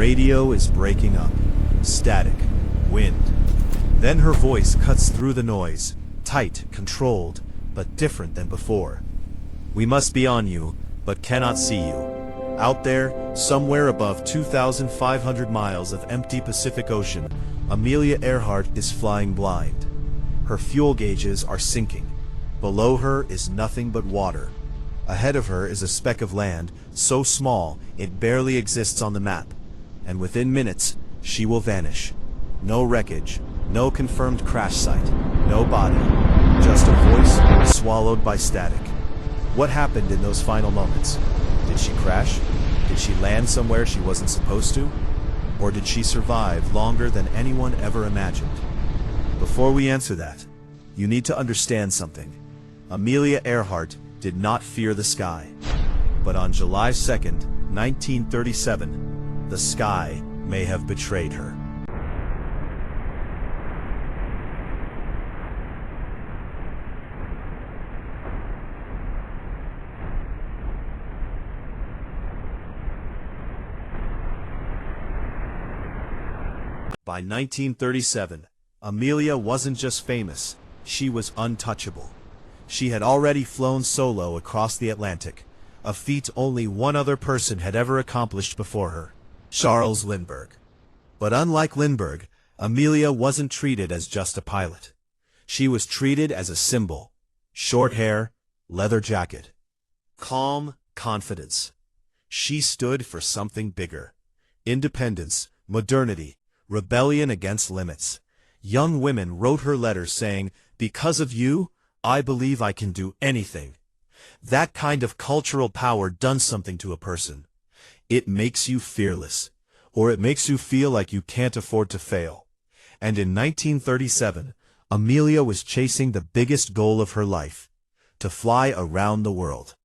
radio is breaking up. Static. Wind. Then her voice cuts through the noise. Tight, controlled, but different than before. We must be on you, but cannot see you. Out there, somewhere above 2,500 miles of empty Pacific Ocean, Amelia Earhart is flying blind. Her fuel gauges are sinking. Below her is nothing but water. Ahead of her is a speck of land, so small it barely exists on the map. And within minutes, she will vanish. No wreckage, no confirmed crash site, no body. Just a voice swallowed by static. What happened in those final moments? Did she crash? Did she land somewhere she wasn't supposed to? Or did she survive longer than anyone ever imagined? Before we answer that, you need to understand something. Amelia Earhart did not fear the sky. But on July 2nd, 1937, the sky may have betrayed her. By 1937, Amelia wasn't just famous, she was untouchable. She had already flown solo across the Atlantic, a feat only one other person had ever accomplished before her, Charles Lindbergh. But unlike Lindbergh, Amelia wasn't treated as just a pilot. She was treated as a symbol. Short hair, leather jacket. Calm confidence. She stood for something bigger. Independence, modernity, rebellion against limits. Young women wrote her letters saying, "Because of you, I believe I can do anything." That kind of cultural power does something to a person. It makes you fearless, or it makes you feel like you can't afford to fail. And in 1937, Amelia was chasing the biggest goal of her life, to fly around the world.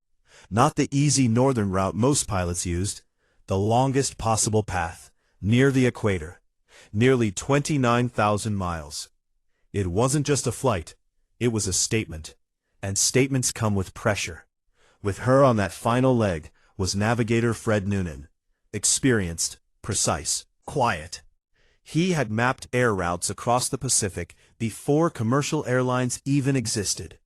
Not the easy northern route most pilots used, the longest possible path, near the equator. Nearly 29,000 miles. It wasn't just a flight, it was a statement. And statements come with pressure. With her on that final leg was navigator Fred Noonan. Experienced, precise, quiet. He had mapped air routes across the Pacific before commercial airlines even existed.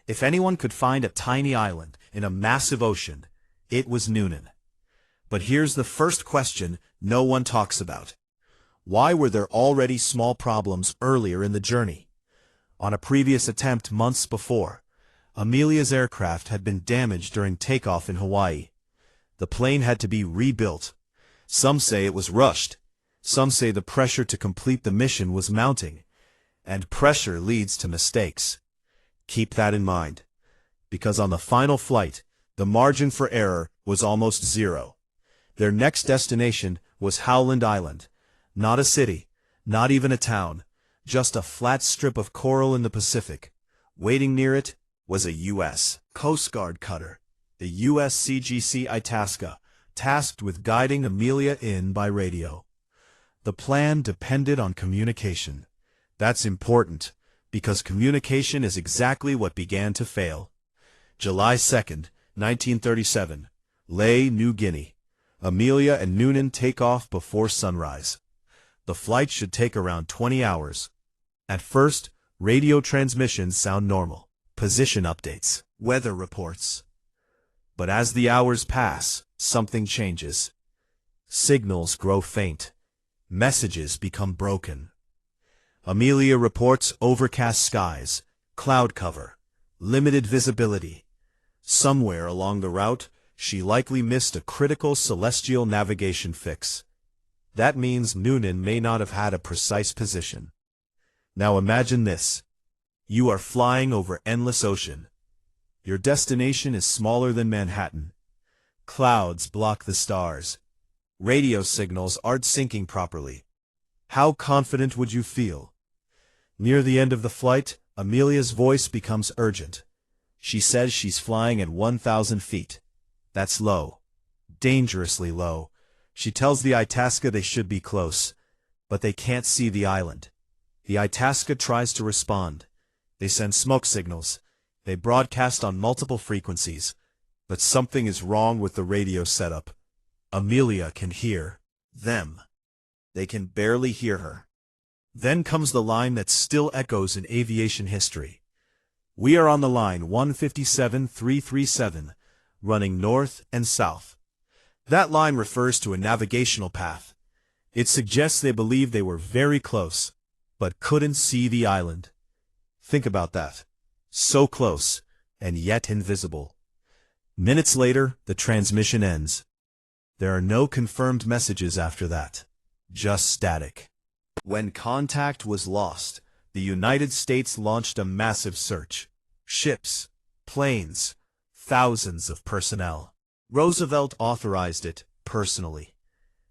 If anyone could find a tiny island in a massive ocean, it was Noonan. But here's the first question no one talks about. Why were there already small problems earlier in the journey? On a previous attempt months before, Amelia's aircraft had been damaged during takeoff in Hawaii. The plane had to be rebuilt. Some say it was rushed. Some say the pressure to complete the mission was mounting. And pressure leads to mistakes. Keep that in mind. Because on the final flight, the margin for error was almost zero. Their next destination was Howland Island. Not a city, not even a town, just a flat strip of coral in the Pacific. Waiting near it was a U.S. Coast Guard cutter, the USCGC Itasca, tasked with guiding Amelia in by radio. The plan depended on communication. That's important, because communication is exactly what began to fail. July 2nd, 1937, Lae, New Guinea. Amelia and Noonan take off before sunrise. The flight should take around 20 hours. At first, radio transmissions sound normal. Position updates, weather reports. But as the hours pass, something changes. Signals grow faint. Messages become broken. Amelia reports overcast skies, cloud cover, limited visibility. Somewhere along the route, she likely missed a critical celestial navigation fix. That means Noonan may not have had a precise position. Now imagine this. You are flying over endless ocean. Your destination is smaller than Manhattan. Clouds block the stars. Radio signals aren't syncing properly. How confident would you feel? Near the end of the flight, Amelia's voice becomes urgent. She says she's flying at 1,000 feet. That's low. Dangerously low. She tells the Itasca they should be close, but they can't see the island. The Itasca tries to respond. They send smoke signals. They broadcast on multiple frequencies, but something is wrong with the radio setup. Amelia can hear. Them. They can barely hear her. Then comes the line that still echoes in aviation history. We are on the line 157337, running north and south. That line refers to a navigational path. It suggests they believed they were very close, but couldn't see the island. Think about that. So close, and yet invisible. Minutes later, the transmission ends. There are no confirmed messages after that. Just static. When contact was lost, the United States launched a massive search. Ships, planes, thousands of personnel. Roosevelt authorized it personally.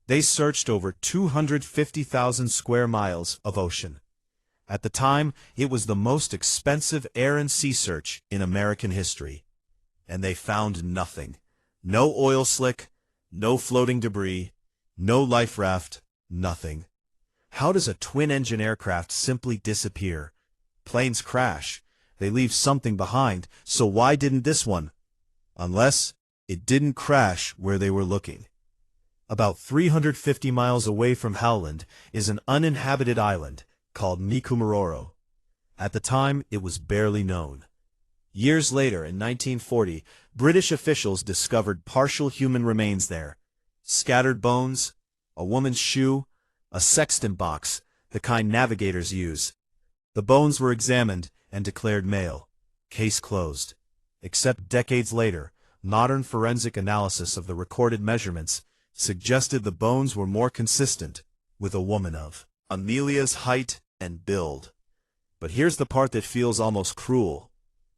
They searched over 250,000 square miles of ocean. At the time, it was the most expensive air and sea search in American history. And they found nothing. No oil slick, no floating debris, no life raft, nothing. How does a twin-engine aircraft simply disappear? Planes crash. They leave something behind, so why didn't this one? Unless it didn't crash where they were looking. About 350 miles away from Howland is an uninhabited island called Nikumororo. At the time, it was barely known. Years later, in 1940, British officials discovered partial human remains there. Scattered bones, a woman's shoe, a sextant box, the kind navigators use. The bones were examined and declared male. Case closed. Except decades later, modern forensic analysis of the recorded measurements suggested the bones were more consistent with a woman of Amelia's height and build. But here's the part that feels almost cruel.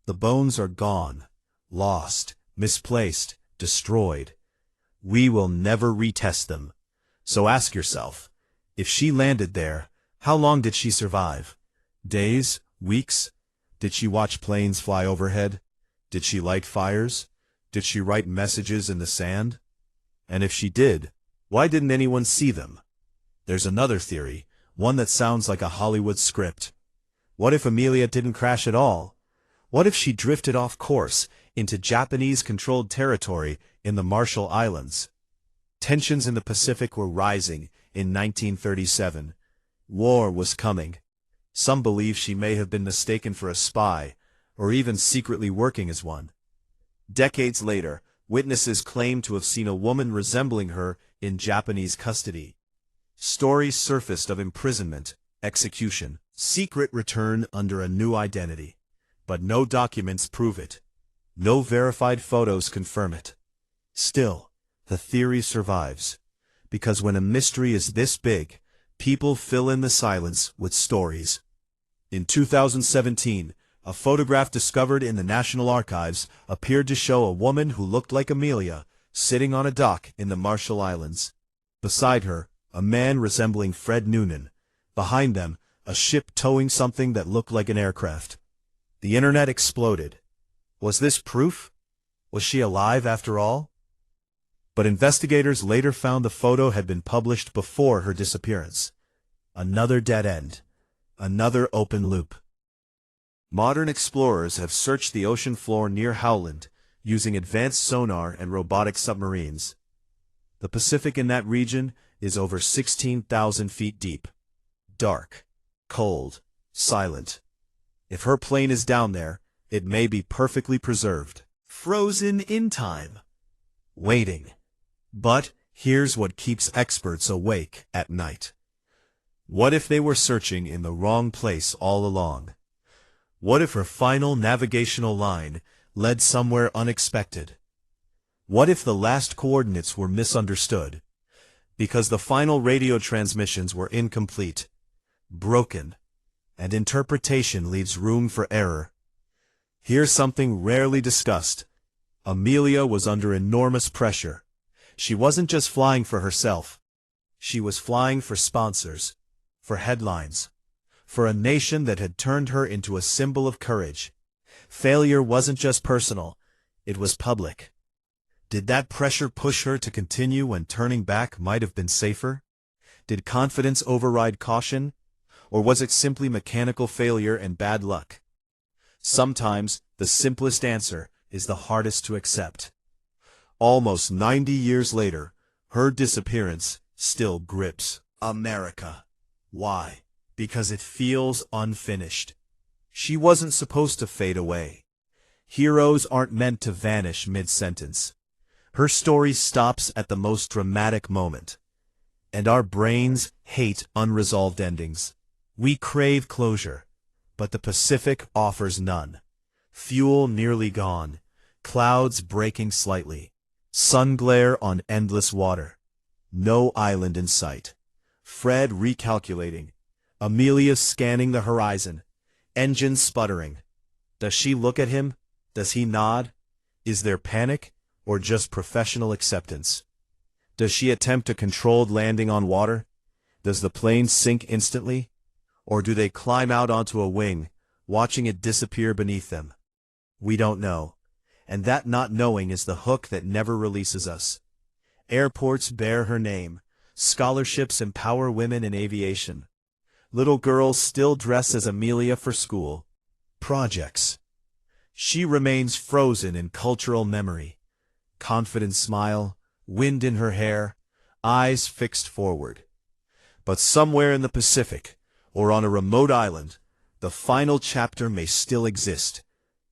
The bones are gone, lost, misplaced, destroyed. We will never retest them. So ask yourself, if she landed there, how long did she survive? Days? Weeks? Did she watch planes fly overhead? Did she light fires? Did she write messages in the sand? And if she did, why didn't anyone see them? There's another theory, one that sounds like a Hollywood script. What if Amelia didn't crash at all? What if she drifted off course into Japanese-controlled territory in the Marshall Islands? Tensions in the Pacific were rising in 1937. War was coming. Some believe she may have been mistaken for a spy, or even secretly working as one. Decades later, witnesses claim to have seen a woman resembling her in Japanese custody. Stories surfaced of imprisonment, execution, secret return under a new identity. But no documents prove it. No verified photos confirm it. Still, the theory survives. Because when a mystery is this big, people fill in the silence with stories. In 2017, a photograph discovered in the National Archives appeared to show a woman who looked like Amelia sitting on a dock in the Marshall Islands. Beside her, a man resembling Fred Noonan. Behind them, a ship towing something that looked like an aircraft. The internet exploded. Was this proof? Was she alive after all? But investigators later found the photo had been published before her disappearance. Another dead end. Another open loop. Modern explorers have searched the ocean floor near Howland using advanced sonar and robotic submarines. The Pacific in that region is over 16,000 feet deep. Dark, cold, silent. If her plane is down there, it may be perfectly preserved. Frozen in time. Waiting. But here's what keeps experts awake at night. What if they were searching in the wrong place all along? What if her final navigational line led somewhere unexpected? What if the last coordinates were misunderstood? Because the final radio transmissions were incomplete, broken, and interpretation leaves room for error. Here's something rarely discussed. Amelia was under enormous pressure. She wasn't just flying for herself. She was flying for sponsors, for headlines, for a nation that had turned her into a symbol of courage. Failure wasn't just personal, it was public. Did that pressure push her to continue when turning back might have been safer? Did confidence override caution? Or was it simply mechanical failure and bad luck? Sometimes, the simplest answer is the hardest to accept. Almost 90 years later, her disappearance still grips America. Why? Because it feels unfinished. She wasn't supposed to fade away. Heroes aren't meant to vanish mid-sentence. Her story stops at the most dramatic moment. And our brains hate unresolved endings. We crave closure, but the Pacific offers none. Fuel nearly gone, clouds breaking slightly, sun glare on endless water. No island in sight. Fred recalculating. Amelia scanning the horizon. Engine sputtering. Does she look at him? Does he nod? Is there panic, or just professional acceptance? Does she attempt a controlled landing on water? Does the plane sink instantly? Or do they climb out onto a wing, watching it disappear beneath them? We don't know. And that not knowing is the hook that never releases us. Airports bear her name. Scholarships empower women in aviation. Little girls still dress as Amelia for school. Projects. She remains frozen in cultural memory. Confident smile, wind in her hair, eyes fixed forward. But somewhere in the Pacific, or on a remote island, the final chapter may still exist,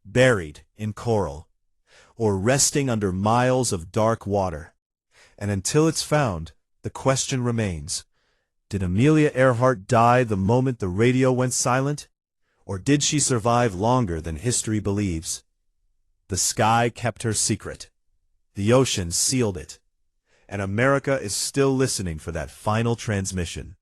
buried in coral, or resting under miles of dark water. And until it's found, the question remains, did Amelia Earhart die the moment the radio went silent? Or did she survive longer than history believes? The sky kept her secret. The ocean sealed it. And America is still listening for that final transmission.